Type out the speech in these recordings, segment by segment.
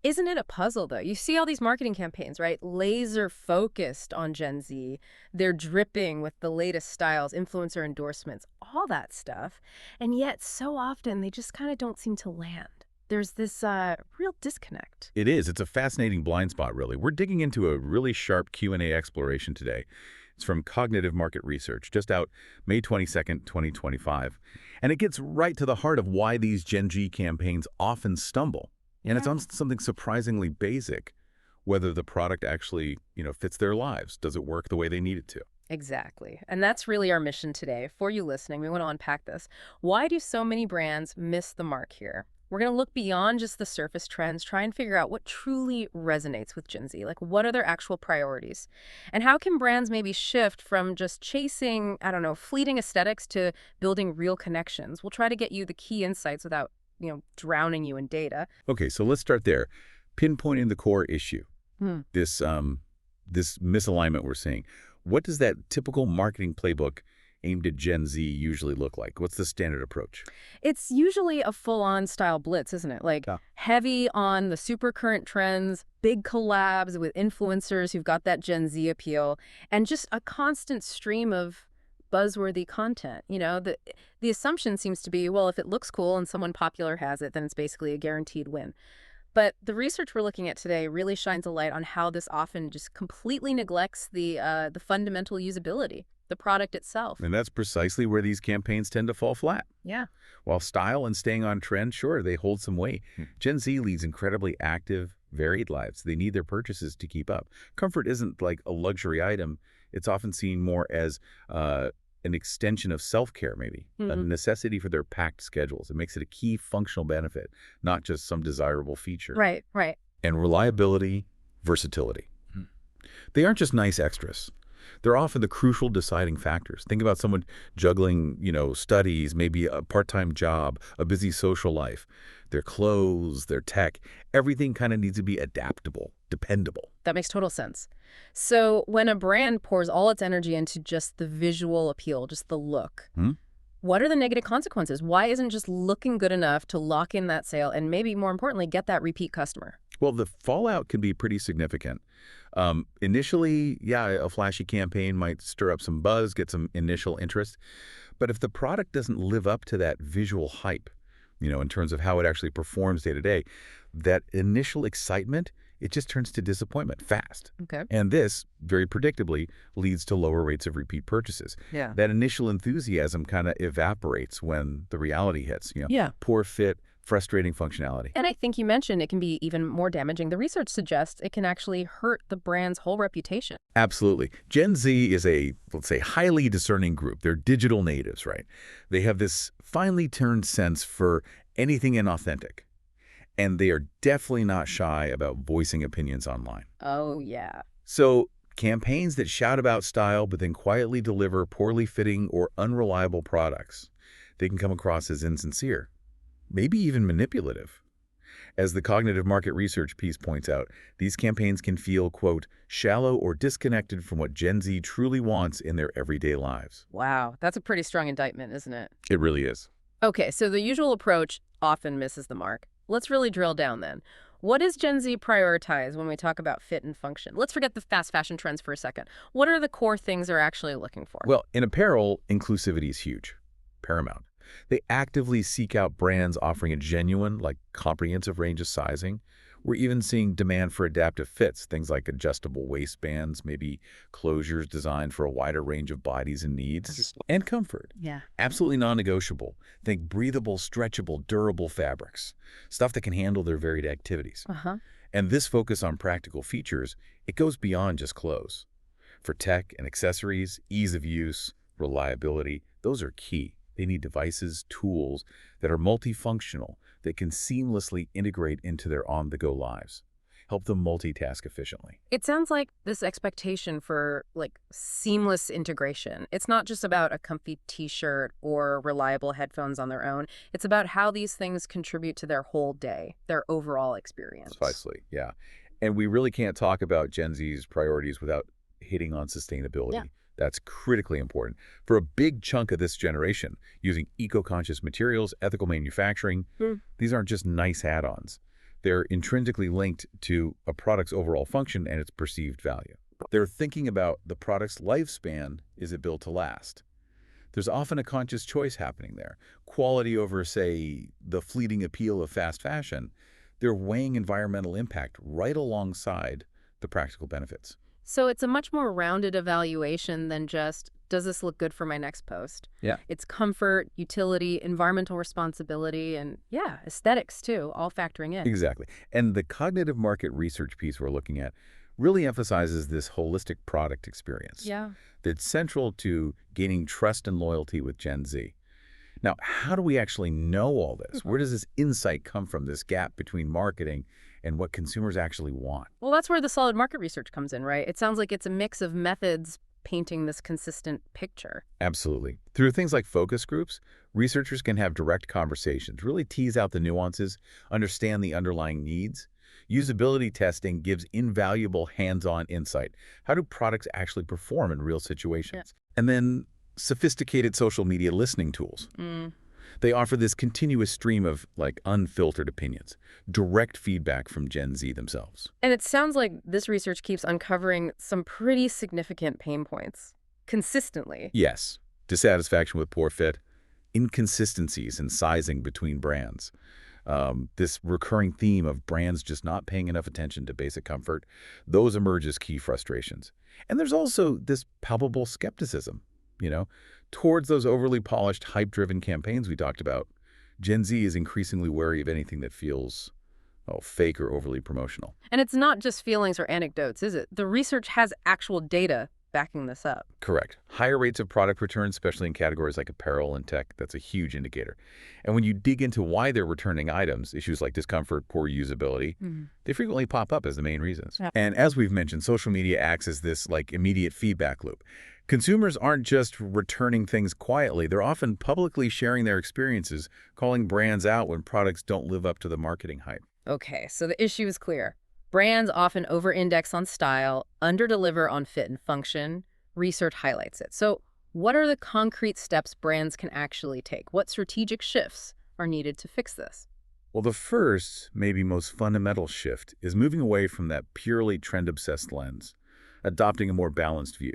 Isn't it a puzzle, though? You see all these marketing campaigns, right? Laser focused on Gen Z. They're dripping with the latest styles, influencer endorsements, all that stuff. And yet, so often, they just kind of don't seem to land. There's this real disconnect. It is. It's a fascinating blind spot, really. We're digging into a really sharp Q&A exploration today. It's from Cognitive Market Research, just out May 22nd, 2025. And it gets right to the heart of why these Gen Z campaigns often stumble. And it's Yeah. on something surprisingly basic, whether the product actually, fits their lives. Does it work the way they need it to? Exactly. And that's really our mission today. For you listening, we want to unpack this. Why do so many brands miss the mark here? We're going to look beyond just the surface trends, try and figure out what truly resonates with Gen Z. Like, what are their actual priorities? And how can brands maybe shift from just chasing, I don't know, fleeting aesthetics to building real connections? We'll try to get you the key insights without, drowning you in data. Okay, so let's start there. Pinpointing the core issue, Hmm. this misalignment we're seeing. What does that typical marketing playbook aimed at Gen Z usually look like? What's the standard approach? It's usually a full-on style blitz, isn't it? Like Yeah. heavy on the super current trends, big collabs with influencers who've got that Gen Z appeal, and just a constant stream of buzzworthy content. The assumption seems to be, well, if it looks cool and someone popular has it, then it's basically a guaranteed win. But the research we're looking at today really shines a light on how this often just completely neglects the fundamental usability, the product itself. And that's precisely where these campaigns tend to fall flat. Yeah. While style and staying on trend, sure, they hold some weight. Gen Z leads incredibly active, varied lives. They need their purchases to keep up. Comfort isn't like a luxury item. It's often seen more as an extension of self-care, maybe, a necessity for their packed schedules. It makes it a key functional benefit, not just some desirable feature. Right, right. And reliability, versatility. They aren't just nice extras. They're often the crucial deciding factors. Think about someone juggling, studies, maybe a part-time job, a busy social life. Their clothes, their tech, everything kind of needs to be adaptable, dependable. That makes total sense. So when a brand pours all its energy into just the visual appeal, just the look, what are the negative consequences? Why isn't just looking good enough to lock in that sale and maybe more importantly, get that repeat customer? Well, the fallout can be pretty significant. Initially, yeah, a flashy campaign might stir up some buzz, get some initial interest. But if the product doesn't live up to that visual hype, in terms of how it actually performs day to day, that initial excitement, it just turns to disappointment fast. Okay. And this, very predictably, leads to lower rates of repeat purchases. Yeah. That initial enthusiasm kind of evaporates when the reality hits. Yeah. Poor fit, frustrating functionality. And I think you mentioned it can be even more damaging. The research suggests it can actually hurt the brand's whole reputation. Absolutely. Gen Z is a, let's say, highly discerning group. They're digital natives, right? They have this finely tuned sense for anything inauthentic. And they are definitely not shy about voicing opinions online. Oh, yeah. So campaigns that shout about style but then quietly deliver poorly fitting or unreliable products, they can come across as insincere, maybe even manipulative. As the Cognitive Market Research piece points out, these campaigns can feel, quote, shallow or disconnected from what Gen Z truly wants in their everyday lives. Wow. That's a pretty strong indictment, isn't it? It really is. Okay, so the usual approach often misses the mark. Let's really drill down then. What does Gen Z prioritize when we talk about fit and function? Let's forget the fast fashion trends for a second. What are the core things they're actually looking for? Well, in apparel, inclusivity is huge, paramount. They actively seek out brands offering a genuine, comprehensive range of sizing. We're even seeing demand for adaptive fits, things like adjustable waistbands, maybe closures designed for a wider range of bodies and needs, and comfort. Yeah. Absolutely non-negotiable. Think breathable, stretchable, durable fabrics, stuff that can handle their varied activities. Uh-huh. And this focus on practical features, it goes beyond just clothes. For tech and accessories, ease of use, reliability, those are key. They need devices, tools that are multifunctional, that can seamlessly integrate into their on-the-go lives, help them multitask efficiently. It sounds like this expectation for seamless integration. It's not just about a comfy t-shirt or reliable headphones on their own. It's about how these things contribute to their whole day, their overall experience. Precisely, yeah. And we really can't talk about Gen Z's priorities without hitting on sustainability. Yeah. That's critically important. For a big chunk of this generation, using eco-conscious materials, ethical manufacturing, these aren't just nice add-ons. They're intrinsically linked to a product's overall function and its perceived value. They're thinking about the product's lifespan. Is it built to last? There's often a conscious choice happening there. Quality over, say, the fleeting appeal of fast fashion. They're weighing environmental impact right alongside the practical benefits. So it's a much more rounded evaluation than just, does this look good for my next post? Yeah. It's comfort, utility, environmental responsibility, and yeah, aesthetics too, all factoring in. Exactly. And the cognitive market research piece we're looking at really emphasizes this holistic product experience Yeah. that's central to gaining trust and loyalty with Gen Z. Now, how do we actually know all this? Where does this insight come from, this gap between marketing and what consumers actually want? Well, that's where the solid market research comes in, right? It sounds like it's a mix of methods painting this consistent picture. Absolutely. Through things like focus groups, researchers can have direct conversations, really tease out the nuances, understand the underlying needs. Usability testing gives invaluable hands-on insight. How do products actually perform in real situations? And then sophisticated social media listening tools. They offer this continuous stream of unfiltered opinions, direct feedback from Gen Z themselves. And it sounds like this research keeps uncovering some pretty significant pain points consistently. Yes, dissatisfaction with poor fit, inconsistencies in sizing between brands, this recurring theme of brands just not paying enough attention to basic comfort, those emerge as key frustrations. And there's also this palpable skepticism, towards those overly polished, hype-driven campaigns we talked about. Gen Z is increasingly wary of anything that feels, fake or overly promotional. And it's not just feelings or anecdotes, is it? The research has actual data backing this up. Correct. Higher rates of product returns, especially in categories like apparel and tech, that's a huge indicator. And when you dig into why they're returning items, issues like discomfort, poor usability, they frequently pop up as the main reasons. Yeah. And as we've mentioned, social media acts as this immediate feedback loop. Consumers aren't just returning things quietly. They're often publicly sharing their experiences, calling brands out when products don't live up to the marketing hype. Okay, so the issue is clear. Brands often over-index on style, under-deliver on fit and function. Research highlights it. So what are the concrete steps brands can actually take? What strategic shifts are needed to fix this? Well, the first, maybe most fundamental shift is moving away from that purely trend-obsessed lens, adopting a more balanced view.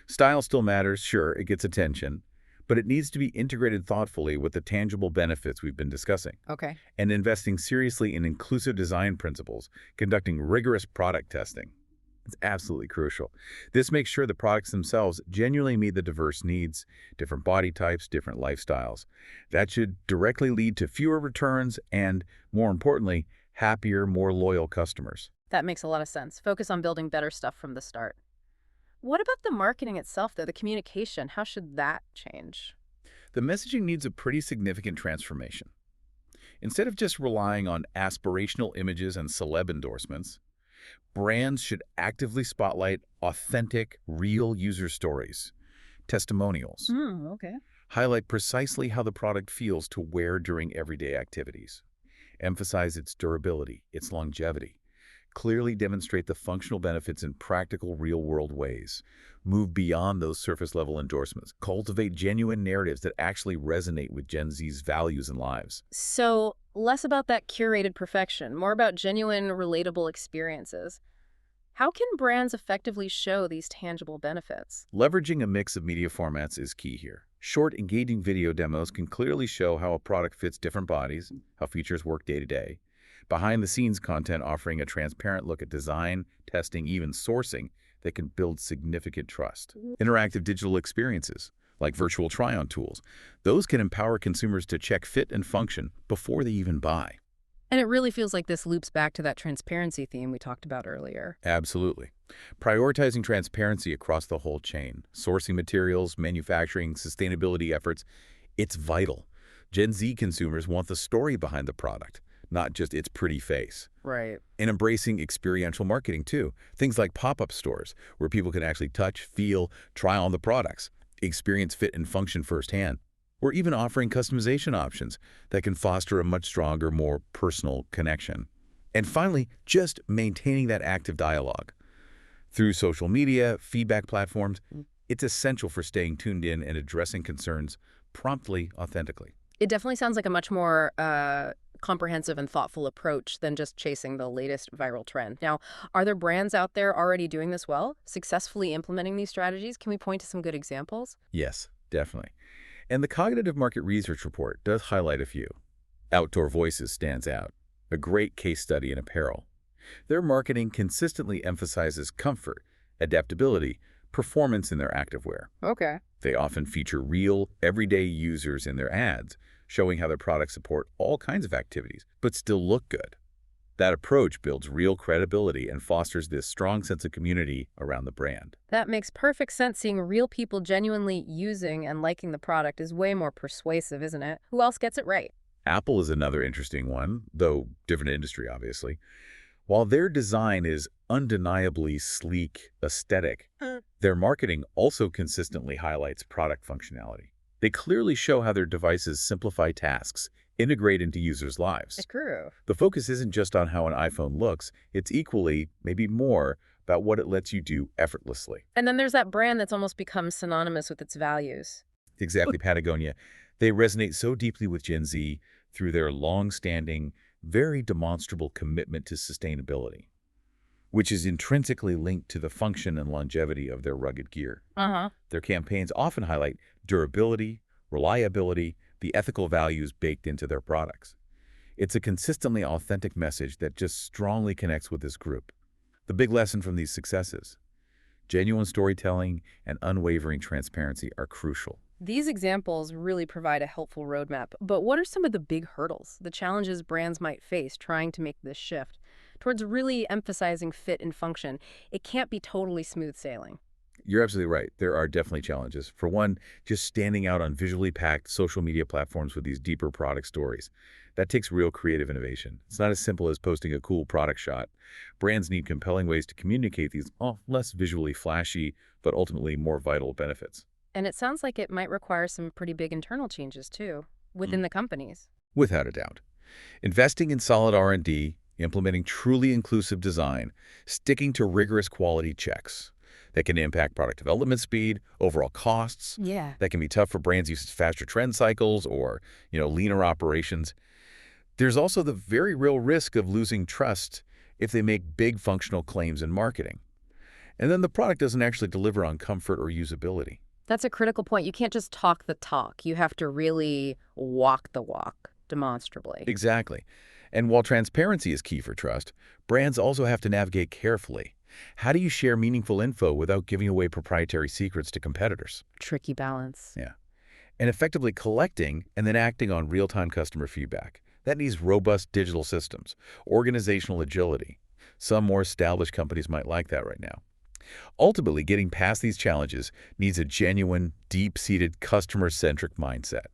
Style still matters, sure, it gets attention, but it needs to be integrated thoughtfully with the tangible benefits we've been discussing. Okay. And investing seriously in inclusive design principles, conducting rigorous product testing. It's absolutely crucial. This makes sure the products themselves genuinely meet the diverse needs, different body types, different lifestyles. That should directly lead to fewer returns and, more importantly, happier, more loyal customers. That makes a lot of sense. Focus on building better stuff from the start. What about the marketing itself, though, the communication? How should that change? The messaging needs a pretty significant transformation. Instead of just relying on aspirational images and celeb endorsements, brands should actively spotlight authentic, real user stories, testimonials. Okay. Highlight precisely how the product feels to wear during everyday activities. Emphasize its durability, its longevity. Clearly demonstrate the functional benefits in practical, real-world ways. Move beyond those surface-level endorsements. Cultivate genuine narratives that actually resonate with Gen Z's values and lives. So less about that curated perfection, more about genuine, relatable experiences. How can brands effectively show these tangible benefits? Leveraging a mix of media formats is key here. Short, engaging video demos can clearly show how a product fits different bodies, how features work day to day. Behind-the-scenes content offering a transparent look at design, testing, even sourcing that can build significant trust. Interactive digital experiences, like virtual try-on tools, those can empower consumers to check fit and function before they even buy. And it really feels like this loops back to that transparency theme we talked about earlier. Absolutely. Prioritizing transparency across the whole chain, sourcing materials, manufacturing, sustainability efforts, it's vital. Gen Z consumers want the story behind the product, not just its pretty face. Right. And embracing experiential marketing too. Things like pop-up stores, where people can actually touch, feel, try on the products, experience fit and function firsthand. Or even offering customization options that can foster a much stronger, more personal connection. And finally, just maintaining that active dialogue. Through social media, feedback platforms, it's essential for staying tuned in and addressing concerns promptly, authentically. It definitely sounds like a much more comprehensive and thoughtful approach than just chasing the latest viral trend. Now, are there brands out there already doing this well, successfully implementing these strategies? Can we point to some good examples? Yes, definitely. And the Cognitive Market Research Report does highlight a few. Outdoor Voices stands out, a great case study in apparel. Their marketing consistently emphasizes comfort, adaptability, performance in their activewear. Okay. They often feature real, everyday users in their ads, showing how their products support all kinds of activities, but still look good. That approach builds real credibility and fosters this strong sense of community around the brand. That makes perfect sense. Seeing real people genuinely using and liking the product is way more persuasive, isn't it? Who else gets it right? Apple is another interesting one, though different industry, obviously. While their design is undeniably sleek, aesthetic, their marketing also consistently highlights product functionality. They clearly show how their devices simplify tasks, integrate into users' lives. True. The focus isn't just on how an iPhone looks, it's equally, maybe more, about what it lets you do effortlessly. And then there's that brand that's almost become synonymous with its values. Exactly, Patagonia. They resonate so deeply with Gen Z through their long-standing, very demonstrable commitment to sustainability, which is intrinsically linked to the function and longevity of their rugged gear. Their campaigns often highlight durability, reliability, the ethical values baked into their products. It's a consistently authentic message that just strongly connects with this group. The big lesson from these successes: genuine storytelling and unwavering transparency are crucial. These examples really provide a helpful roadmap, but what are some of the big hurdles, the challenges brands might face trying to make this shift towards really emphasizing fit and function? It can't be totally smooth sailing. You're absolutely right. There are definitely challenges. For one, just standing out on visually packed social media platforms with these deeper product stories. That takes real creative innovation. It's not as simple as posting a cool product shot. Brands need compelling ways to communicate these less visually flashy, but ultimately more vital benefits. And it sounds like it might require some pretty big internal changes, too, within the companies. Without a doubt. Investing in solid R&D, implementing truly inclusive design, sticking to rigorous quality checks. That can impact product development speed, overall costs. Yeah. That can be tough for brands using faster trend cycles or, leaner operations. There's also the very real risk of losing trust if they make big functional claims in marketing. And then the product doesn't actually deliver on comfort or usability. That's a critical point. You can't just talk the talk. You have to really walk the walk demonstrably. Exactly. And while transparency is key for trust, brands also have to navigate carefully. How do you share meaningful info without giving away proprietary secrets to competitors? Tricky balance. Yeah. And effectively collecting and then acting on real-time customer feedback. That needs robust digital systems, organizational agility. Some more established companies might like that right now. Ultimately, getting past these challenges needs a genuine, deep-seated, customer-centric mindset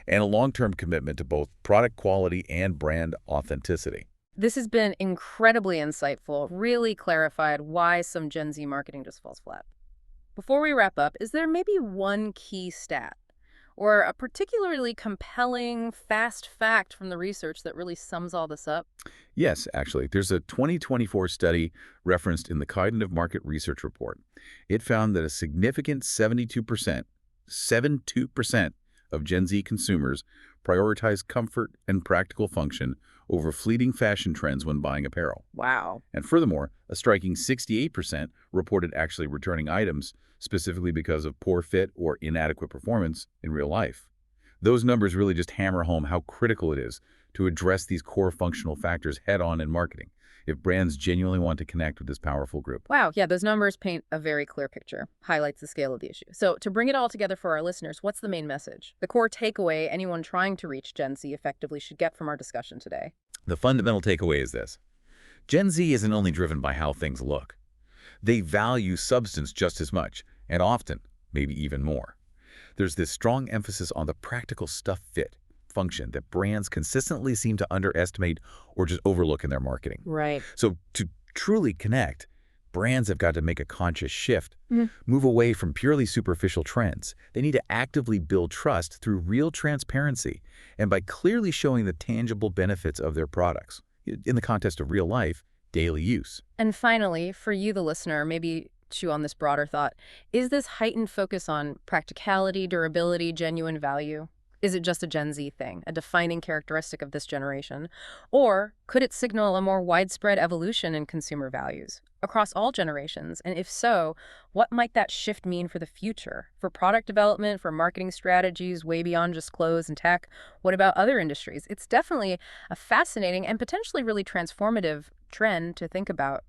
and a long-term commitment to both product quality and brand authenticity. This has been incredibly insightful, really clarified why some Gen Z marketing just falls flat. Before we wrap up, is there maybe one key stat or a particularly compelling, fast fact from the research that really sums all this up? Yes, actually, there's a 2024 study referenced in the Cognitive Market Research Report. It found that a significant 72% of Gen Z consumers prioritize comfort and practical function over fleeting fashion trends when buying apparel. Wow. And furthermore, a striking 68% reported actually returning items specifically because of poor fit or inadequate performance in real life. Those numbers really just hammer home how critical it is to address these core functional factors head-on in marketing if brands genuinely want to connect with this powerful group. Wow, yeah, those numbers paint a very clear picture, highlights the scale of the issue. So to bring it all together for our listeners, what's the main message? The core takeaway anyone trying to reach Gen Z effectively should get from our discussion today? The fundamental takeaway is this: Gen Z isn't only driven by how things look. They value substance just as much, and often, maybe even more. There's this strong emphasis on the practical stuff fit, function that brands consistently seem to underestimate or just overlook in their marketing. Right. So to truly connect, brands have got to make a conscious shift, move away from purely superficial trends. They need to actively build trust through real transparency and by clearly showing the tangible benefits of their products in the context of real life, daily use. And finally, for you, the listener, maybe chew on this broader thought. Is this heightened focus on practicality, durability, genuine value Is it just a Gen Z thing, a defining characteristic of this generation? Or could it signal a more widespread evolution in consumer values across all generations? And if so, what might that shift mean for the future? For product development, for marketing strategies, way beyond just clothes and tech? What about other industries? It's definitely a fascinating and potentially really transformative trend to think about.